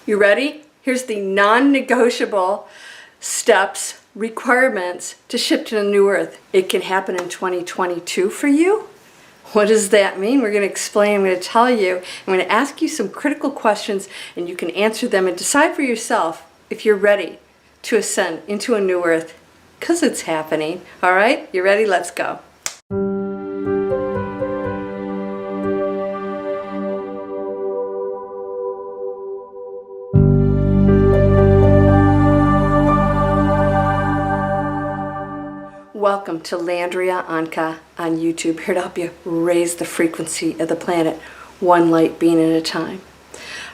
You ready? Here's the non-negotiable steps, requirements to shift to a new earth. It can happen in 2022 for you. What does that mean? We're going to explain, I'm going to tell you. I'm going to ask you some critical questions and you can answer them and decide for yourself if you're ready to ascend into a new earth, because it's happening. All right? You ready? Let's go. Welcome to Landria Onkka on YouTube, here to help you raise the frequency of the planet, one light being at a time.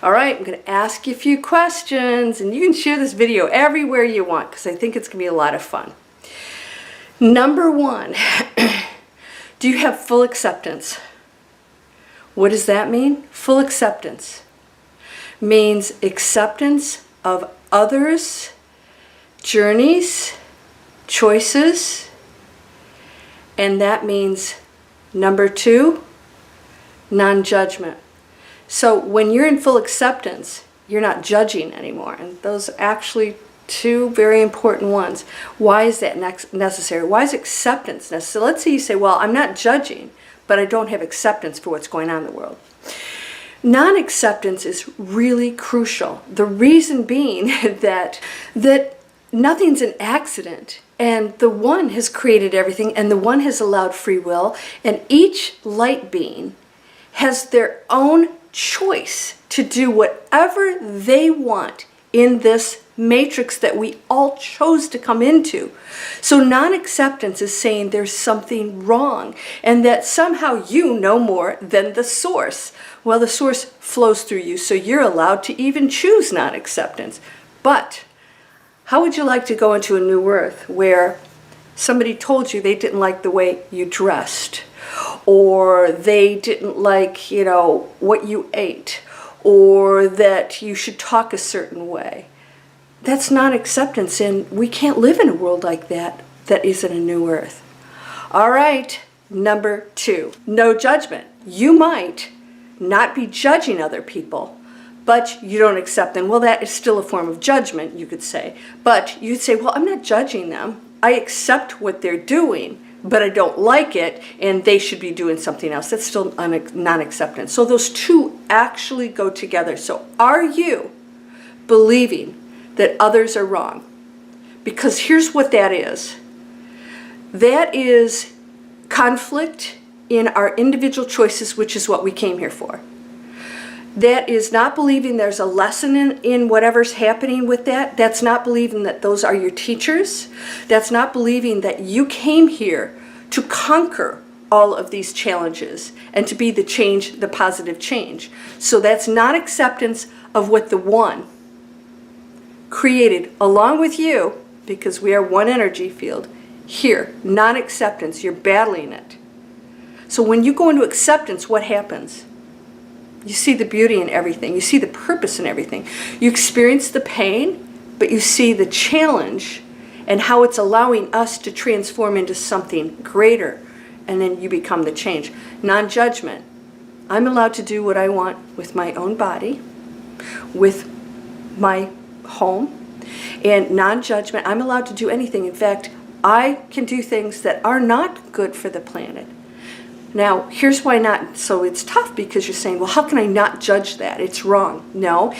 All right, I'm going to ask you a few questions, and you can share this video everywhere you want because I think it's going to be a lot of fun. Number one, do you have full acceptance? What does that mean? Full acceptance means acceptance of others' journeys, choices, and that means, number two, non-judgment. So when you're in full acceptance, you're not judging anymore. And those are actually two very important ones. Why is that necessary? Why is acceptance necessary? Let's say you say, well, I'm not judging, but I don't have acceptance for what's going on in the world. Non-acceptance is really crucial. The reason being that nothing's an accident. And the One has created everything, and the One has allowed free will, and each light being has their own choice to do whatever they want in this matrix that we all chose to come into. So non-acceptance is saying there's something wrong, and that somehow you know more than the source. Well, the source flows through you, so you're allowed to even choose non-acceptance. But how would you like to go into a new earth where somebody told you they didn't like the way you dressed, or they didn't like, what you ate, or that you should talk a certain way? That's not acceptance, and we can't live in a world like that that isn't a new earth. All right, number two, no judgment. You might not be judging other people, but you don't accept them. Well, that is still a form of judgment, you could say. But you'd say, well, I'm not judging them. I accept what they're doing, but I don't like it, and they should be doing something else. That's still non-acceptance. So those two actually go together. So are you believing that others are wrong? Because here's what that is. That is conflict in our individual choices, which is what we came here for. That is not believing there's a lesson in whatever's happening with that. That's not believing that those are your teachers. That's not believing that you came here to conquer all of these challenges and to be the change, the positive change. So that's not acceptance of what the One created along with you, because we are one energy field. Here, non-acceptance, you're battling it. So when you go into acceptance, what happens? You see the beauty in everything. You see the purpose in everything. You experience the pain, but you see the challenge and how it's allowing us to transform into something greater. And then you become the change. Non-judgment. I'm allowed to do what I want with my own body, with my home. And non-judgment, I'm allowed to do anything. In fact, I can do things that are not good for the planet. Now, here's why not. So it's tough because you're saying, well, how can I not judge that? It's wrong. No,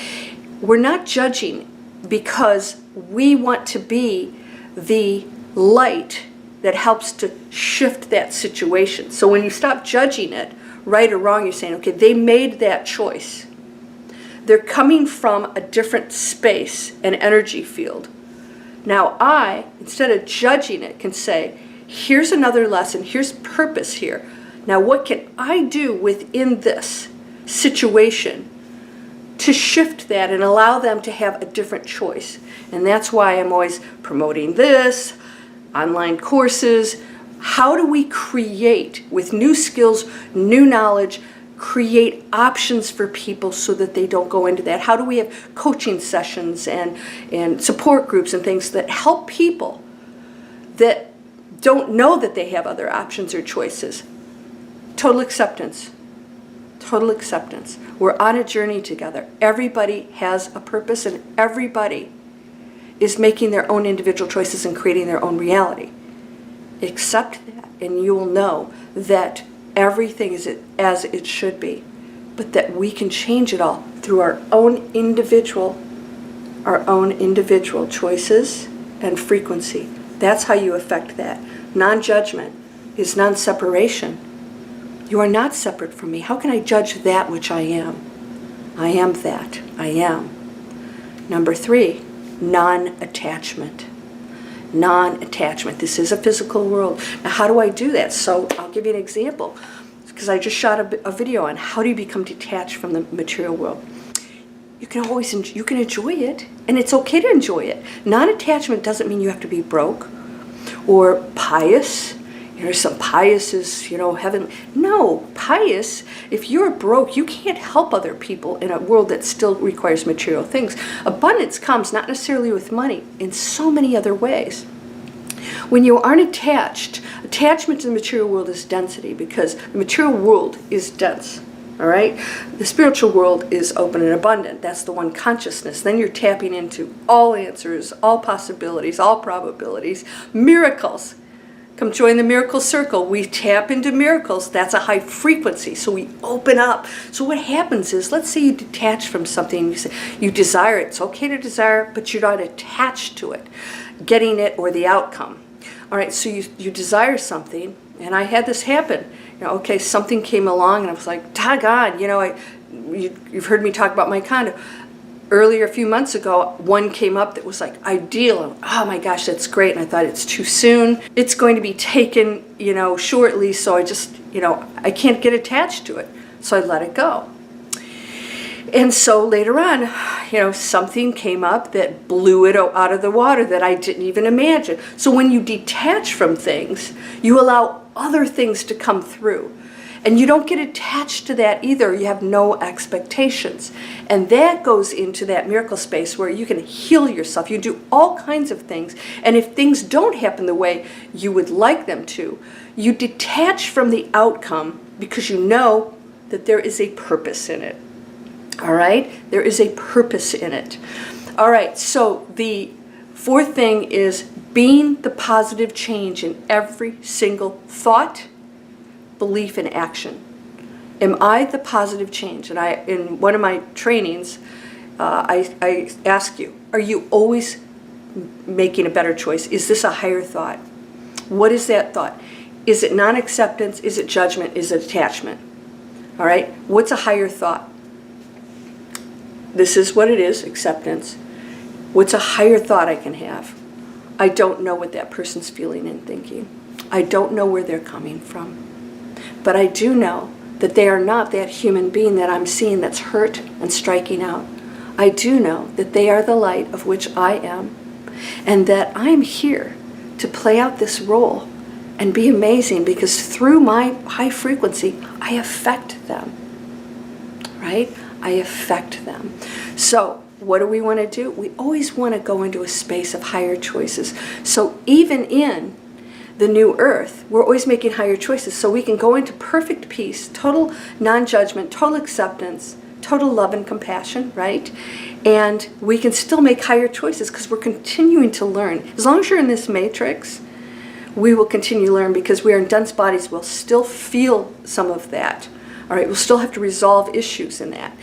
we're not judging because we want to be the light that helps to shift that situation. So when you stop judging it, right or wrong, you're saying, okay, they made that choice. They're coming from a different space and energy field. Now I, instead of judging it, can say, here's another lesson, here's purpose here. Now, what can I do within this situation to shift that and allow them to have a different choice? And that's why I'm always promoting this, online courses. How do we create, with new skills, new knowledge, create options for people so that they don't go into that? How do we have coaching sessions and support groups and things that help people that don't know that they have other options or choices? Total acceptance. total acceptance. We're on a journey together. Everybody has a purpose, and everybody is making their own individual choices and creating their own reality. Accept that, and you will know that everything is as it should be, but that we can change it all through our own individual choices and frequency. That's how you affect that. Non-judgment is non-separation. You are not separate from me. How can I judge that which I am? I am that. I am. Number 3, non-attachment. Non-attachment. This is a physical world. Now, how do I do that? So I'll give you an example, because I just shot a video on how do you become detached from the material world. You can enjoy it, and it's okay to enjoy it. Non-attachment doesn't mean you have to be broke or pious. Some pious is, heaven. No, pious, if you're broke, you can't help other people in a world that still requires material things. Abundance comes not necessarily with money, in so many other ways. When you aren't attached, attachment to the material world is density, because the material world is dense. All right? The spiritual world is open and abundant. That's the one consciousness. Then you're tapping into all answers, all possibilities, all probabilities, miracles. Come join the miracle circle. We tap into miracles. That's a high frequency. So we open up. So what happens is, let's say you detach from something. You desire it. It's okay to desire, but you're not attached to it, getting it or the outcome. All right, so you desire something, and I had this happen. Okay, something came along, and I was like, doggone, you've heard me talk about my condo. Earlier, a few months ago, one came up that was like ideal. And, oh my gosh, that's great. And I thought, it's too soon. It's going to be taken, shortly. So I just, I can't get attached to it. So I let it go. And so later on, something came up that blew it out of the water that I didn't even imagine. So when you detach from things, you allow other things to come through. And you don't get attached to that either. You have no expectations. And that goes into that miracle space where you can heal yourself. You do all kinds of things. And if things don't happen the way you would like them to, you detach from the outcome because you know that there is a purpose in it. All right? There is a purpose in it. All right, so the 4th thing is being the positive change in every single thought, belief, and action. Am I the positive change? And in one of my trainings, I ask you, are you always making a better choice? Is this a higher thought? What is that thought? Is it non-acceptance? Is it judgment? Is it attachment? All right? What's a higher thought? This is what it is, acceptance. What's a higher thought I can have? I don't know what that person's feeling and thinking. I don't know where they're coming from. But I do know that they are not that human being that I'm seeing that's hurt and striking out. I do know that they are the light of which I am, and that I'm here to play out this role and be amazing, because through my high frequency, I affect them, right? I affect them. So what do we want to do? We always want to go into a space of higher choices. So even in the new earth, we're always making higher choices, so we can go into perfect peace, total non-judgment, total acceptance, total love and compassion, right? And we can still make higher choices because we're continuing to learn. As long as you're in this matrix, we will continue to learn, because we are in dense bodies. We'll still feel some of that. All right, we'll still have to resolve issues in that.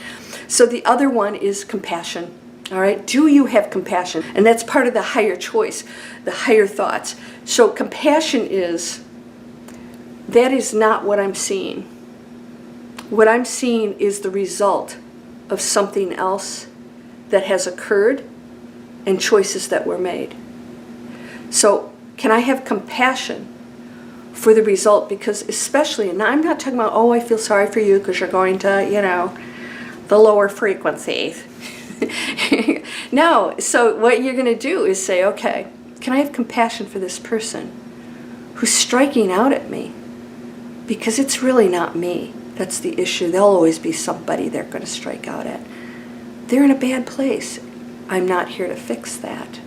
So the other one is compassion. All right, do you have compassion? And that's part of the higher choice, the higher thoughts. So compassion that is not what I'm seeing. What I'm seeing is the result of something else that has occurred and choices that were made. So can I have compassion for the result? Because especially, and I'm not talking about, I feel sorry for you because you're going to, the lower frequencies. No, so what you're going to do is say, okay, can I have compassion for this person who's striking out at me? Because it's really not me. That's the issue. There'll always be somebody they're going to strike out at. They're in a bad place. I'm not here to fix that,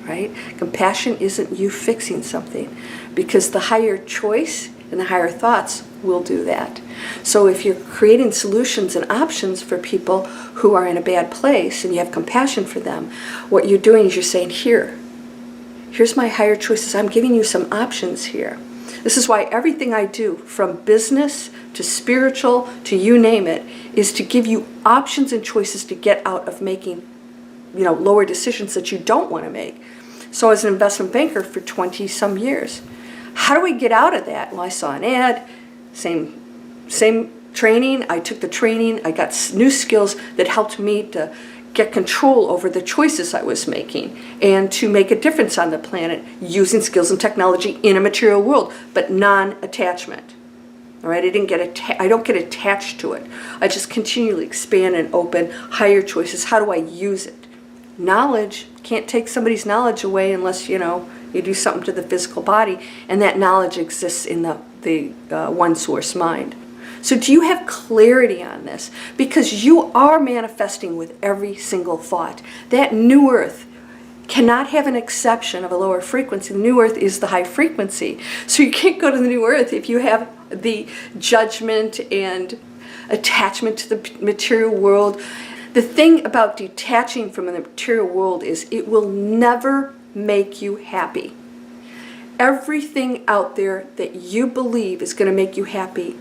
right? Compassion isn't you fixing something, because the higher choice and the higher thoughts will do that. So if you're creating solutions and options for people who are in a bad place and you have compassion for them, what you're doing is you're saying, here's my higher choices. I'm giving you some options here. This is why everything I do, from business to spiritual to you name it, is to give you options and choices to get out of making, lower decisions that you don't want to make. So as an investment banker for 20 some years, how do we get out of that? Well, I saw an ad, same training. I took the training. I got new skills that helped me to get control over the choices I was making and to make a difference on the planet using skills and technology in a material world, but non-attachment. All right, I don't get attached to it. I just continually expand and open higher choices. How do I use it? Knowledge, can't take somebody's knowledge away unless you do something to the physical body, and that knowledge exists in the one source mind. So do you have clarity on this? Because you are manifesting with every single thought. That new earth cannot have an exception of a lower frequency. The new earth is the high frequency. So you can't go to the new earth if you have the judgment and attachment to the material world. The thing about detaching from the material world is it will never make you happy. Everything out there that you believe is going to make you happy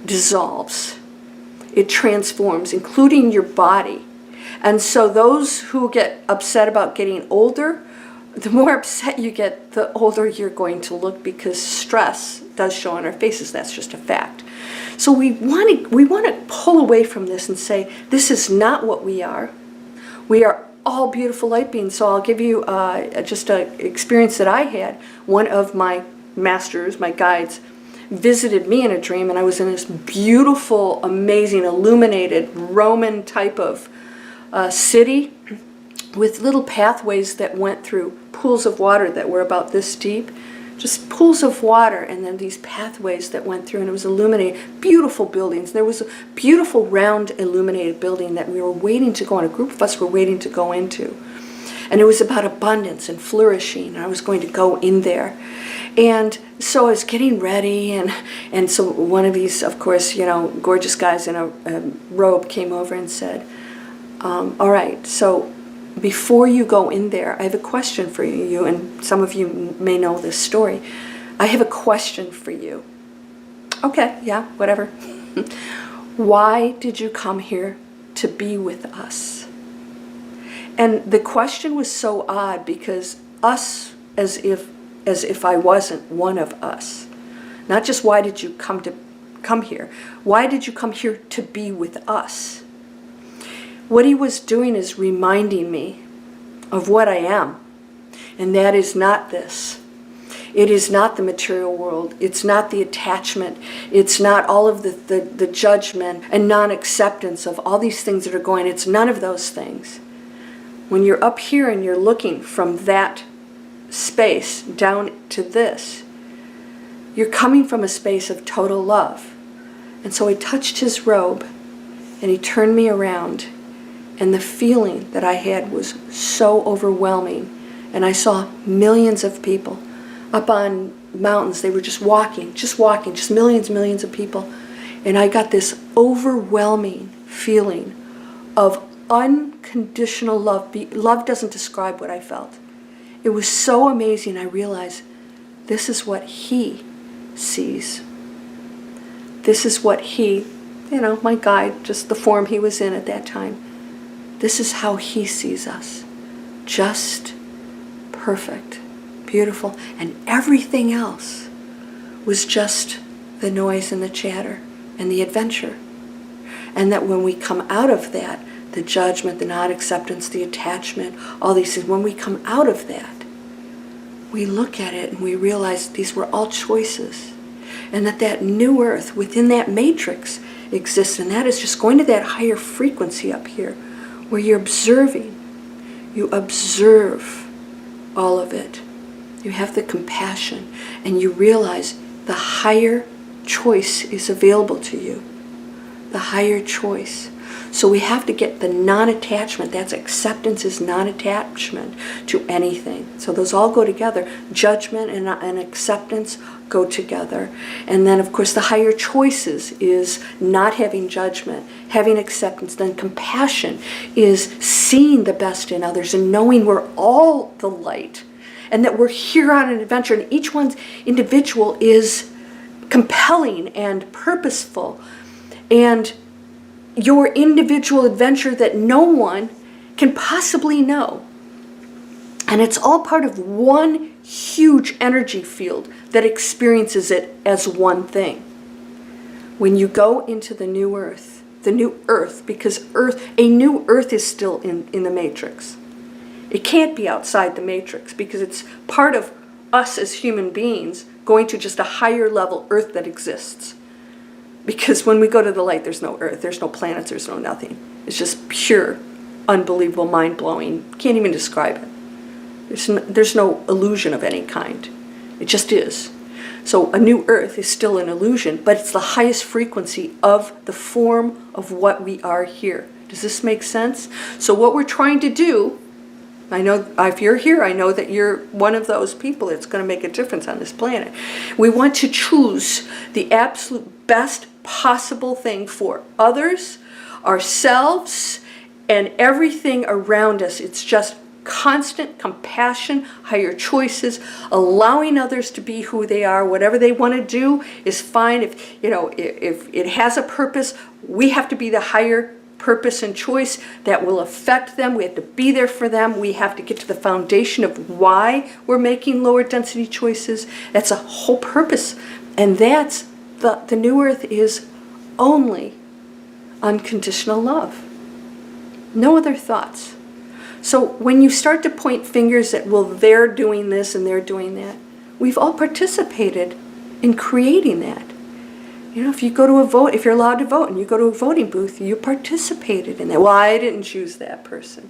dissolves. It transforms, including your body. And so those who get upset about getting older, the more upset you get, the older you're going to look, because stress does show on our faces. That's just a fact. So we want to pull away from this and say, this is not what we are. We are all beautiful light beings. So I'll give you just an experience that I had. One of my masters, my guides, visited me in a dream, and I was in this beautiful, amazing, illuminated Roman type of city with little pathways that went through pools of water that were about this deep, just pools of water, and then these pathways that went through, and it was illuminated. Beautiful buildings. There was a beautiful round illuminated building that we were waiting to go on. A group of us were waiting to go into. And it was about abundance and flourishing. I was going to go in there. And so I was getting ready, and so one of these, of course, gorgeous guys in a robe came over and said, all right, so before you go in there, I have a question for you, and some of you may know this story. I have a question for you. Okay, yeah, whatever. Why did you come here to be with us? And the question was so odd, because us, as if I wasn't one of us. Not just why did you come here? Why did you come here to be with us? What he was doing is reminding me of what I am. And that is not this. It is not the material world. It's not the attachment. It's not all of the judgment and non-acceptance of all these things that are going. It's none of those things. When you're up here and you're looking from that space down to this, you're coming from a space of total love. And so he touched his robe and he turned me around, and the feeling that I had was so overwhelming. And I saw millions of people up on mountains. They were just walking, just millions of people. And I got this overwhelming feeling of unconditional love. Love doesn't describe what I felt. It was so amazing. I realized this is what he sees. This is what he, my guide, just the form he was in at that time. This is how he sees us. Just perfect, beautiful. And everything else was just the noise and the chatter and the adventure. And that when we come out of that, the judgment, the non-acceptance, the attachment, all these things, when we come out of that, we look at it and we realize these were all choices. And that new earth within that matrix exists. And that is just going to that higher frequency up here, where you're observing. You observe all of it. You have the compassion, and you realize the higher choice is available to you. The higher choice. So we have to get the non-attachment. That's acceptance, is non-attachment to anything. So those all go together. Judgment and acceptance go together. And then, of course, the higher choices is not having judgment, having acceptance. Then compassion is seeing the best in others and knowing we're all the light and that we're here on an adventure, and each one's individual is compelling and purposeful, and your individual adventure that no one can possibly know. And it's all part of one huge energy field that experiences it as one thing. When you go into the new earth, because a new earth is still in the matrix. It can't be outside the matrix because it's part of us as human beings going to just a higher level earth that exists. Because when we go to the light, there's no earth, there's no planets, there's no nothing. It's just pure, unbelievable, mind-blowing. Can't even describe it. There's no illusion of any kind. It just is. So a new earth is still an illusion, but it's the highest frequency of the form of what we are here. Does this make sense? So what we're trying to do, I know if you're here, I know that you're one of those people that's going to make a difference on this planet. We want to choose the absolute best possible thing for others, ourselves, and everything around us. It's just constant compassion, higher choices, allowing others to be who they are. Whatever they want to do is fine. If it has a purpose, we have to be the higher purpose and choice that will affect them. We have to be there for them. We have to get to the foundation of why we're making lower density choices. That's a whole purpose. And that's the new earth is only unconditional love. No other thoughts. So when you start to point fingers at, well, they're doing this and they're doing that, we've all participated in creating that. You know, if you go to a vote, if you're allowed to vote and you go to a voting booth, you participated in that. Well, I didn't choose that person.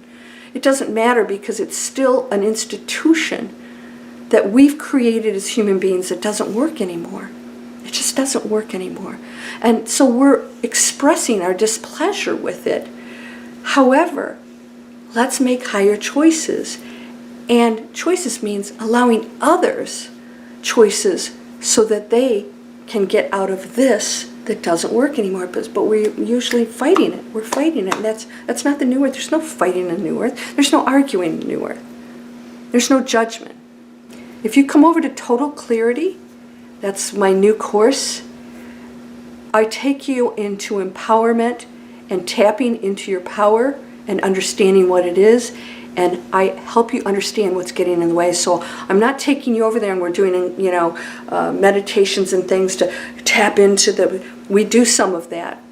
It doesn't matter because it's still an institution that we've created as human beings that doesn't work anymore. It just doesn't work anymore. And so we're expressing our displeasure with it. However, let's make higher choices. And choices means allowing others choices so that they can get out of this that doesn't work anymore. But we're usually fighting it. We're fighting it. And that's not the new earth. There's no fighting in the new earth. There's no arguing in the new earth. There's no judgment. If you come over to Total Clarity, that's my new course, I take you into empowerment and tapping into your power and understanding what it is, and I help you understand what's getting in the way. So I'm not taking you over there and we're doing, meditations and things to tap into we do some of that.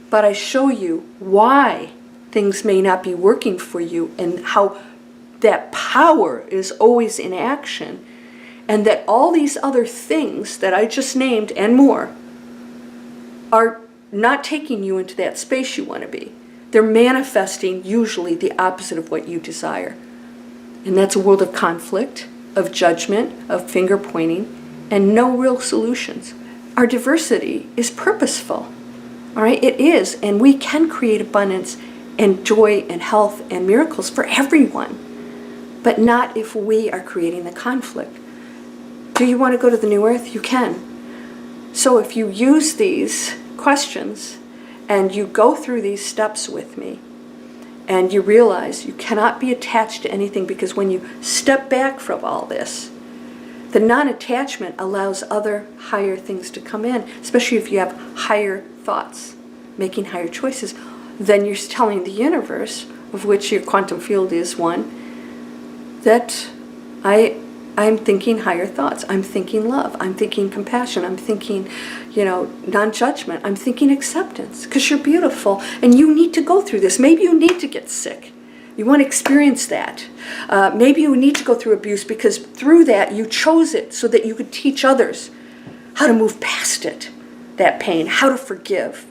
But I show you why things may not be working for you and how that power is always in action, and that all these other things that I just named and more are not taking you into that space you want to be. They're manifesting usually the opposite of what you desire. And that's a world of conflict, of judgment, of finger pointing, and no real solutions. Our diversity is purposeful. All right, it is. And we can create abundance and joy and health and miracles for everyone. But not if we are creating the conflict. Do you want to go to the new earth? You can. So if you use these questions and you go through these steps with me, and you realize you cannot be attached to anything, because when you step back from all this, the non-attachment allows other higher things to come in, especially if you have higher thoughts, making higher choices. Then you're telling the universe, of which your quantum field is one, that I'm thinking higher thoughts. I'm thinking love. I'm thinking compassion. I'm thinking, non-judgment. I'm thinking acceptance, because you're beautiful and you need to go through this. Maybe you need to get sick. You want to experience that. Maybe you need to go through abuse, because through that you chose it so that you could teach others how to move past it, that pain, how to forgive.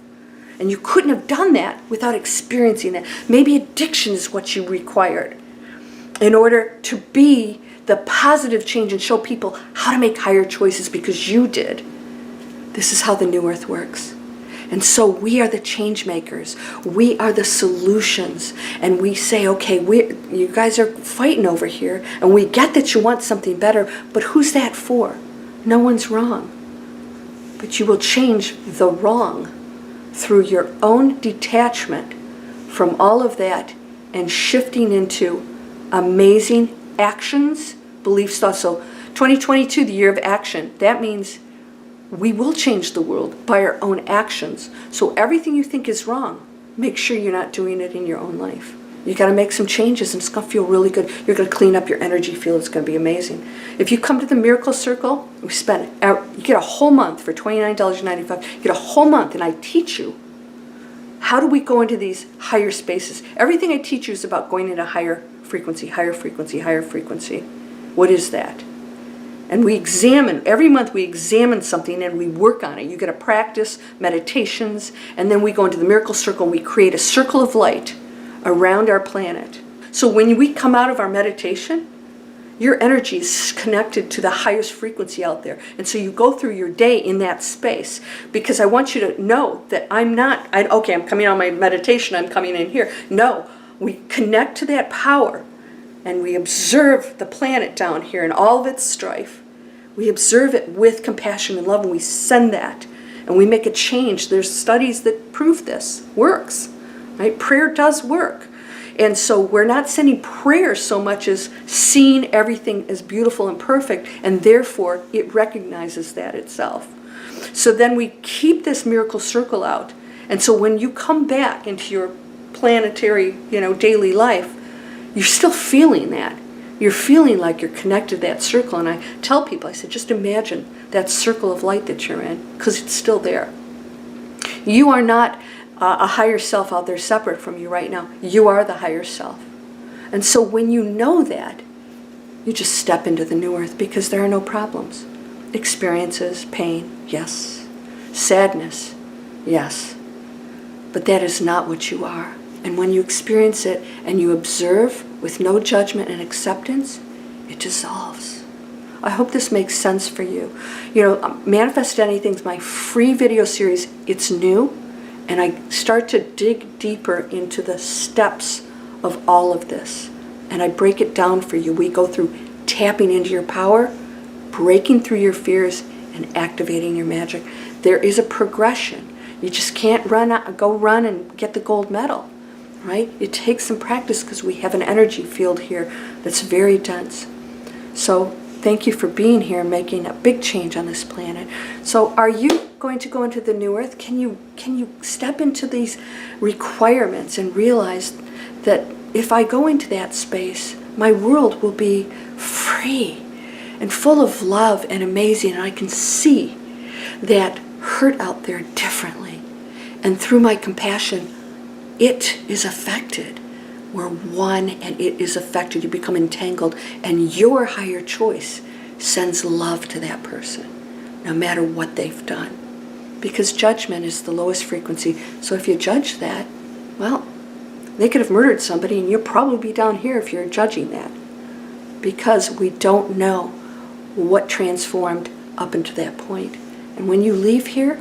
And you couldn't have done that without experiencing that. Maybe addiction is what you required in order to be the positive change and show people how to make higher choices, because you did. This is how the new earth works. And so we are the change makers. We are the solutions. And we say, okay, you guys are fighting over here, and we get that you want something better, but who's that for? No one's wrong. But you will change the wrong through your own detachment from all of that and shifting into amazing actions, beliefs, thoughts. So 2022, the year of action, that means we will change the world by our own actions. So everything you think is wrong, make sure you're not doing it in your own life. You got to make some changes, and it's going to feel really good. You're going to clean up your energy field. It's going to be amazing. If you come to the Miracle Circle, you get a whole month for $29.95. You get a whole month, and I teach you how do we go into these higher spaces. Everything I teach you is about going into higher frequency, higher frequency, higher frequency. What is that? And we examine, every month we examine something and we work on it. You get to practice meditations, and then we go into the Miracle Circle and we create a circle of light around our planet. So when we come out of our meditation, your energy is connected to the highest frequency out there. And so you go through your day in that space, because I want you to know that I'm coming out of my meditation, I'm coming in here. No, we connect to that power. And we observe the planet down here and all of its strife. We observe it with compassion and love, and we send that. And we make a change. There's studies that prove this works. Right? Prayer does work. And so we're not sending prayer so much as seeing everything as beautiful and perfect, and therefore it recognizes that itself. So then we keep this miracle circle out. And so when you come back into your planetary, daily life, you're still feeling that. You're feeling like you're connected to that circle. And I tell people, I said, just imagine that circle of light that you're in, because it's still there. You are not a higher self out there separate from you right now. You are the higher self. And so when you know that, you just step into the new earth, because there are no problems. Experiences, pain, yes. Sadness, yes. But that is not what you are. And when you experience it and you observe with no judgment and acceptance, it dissolves. I hope this makes sense for you. Manifest Anything's my free video series. It's new, and I start to dig deeper into the steps of all of this. And I break it down for you. We go through tapping into your power, breaking through your fears, and activating your magic. There is a progression. You just can't go run and get the gold medal. Right? It takes some practice, because we have an energy field here that's very dense. So thank you for being here and making a big change on this planet. So are you going to go into the new earth? Can you step into these requirements and realize that if I go into that space, my world will be free and full of love and amazing, and I can see that hurt out there differently. And through my compassion, it is affected. We're one, and it is affected. You become entangled, and your higher choice sends love to that person, no matter what they've done. Because judgment is the lowest frequency. So if you judge that, well, they could have murdered somebody, and you'll probably be down here if you're judging that. Because we don't know what transformed up until that point. And when you leave here,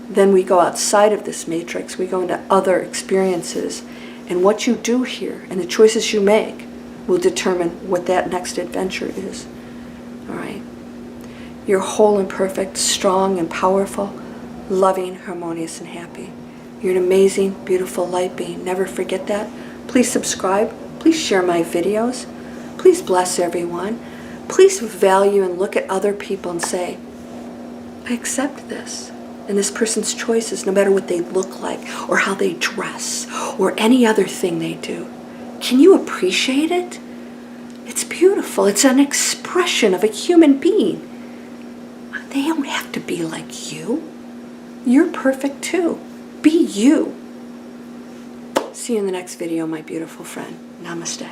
then we go outside of this matrix. We go into other experiences. And what you do here and the choices you make will determine what that next adventure is. All right? You're whole and perfect, strong and powerful, loving, harmonious, and happy. You're an amazing, beautiful light being. Never forget that. Please subscribe. Please share my videos. Please bless everyone. Please value and look at other people and say, I accept this. And this person's choices, no matter what they look like, or how they dress, or any other thing they do. Can you appreciate it? It's beautiful. It's an expression of a human being. They don't have to be like you. You're perfect too. Be you. See you in the next video, my beautiful friend. Namaste.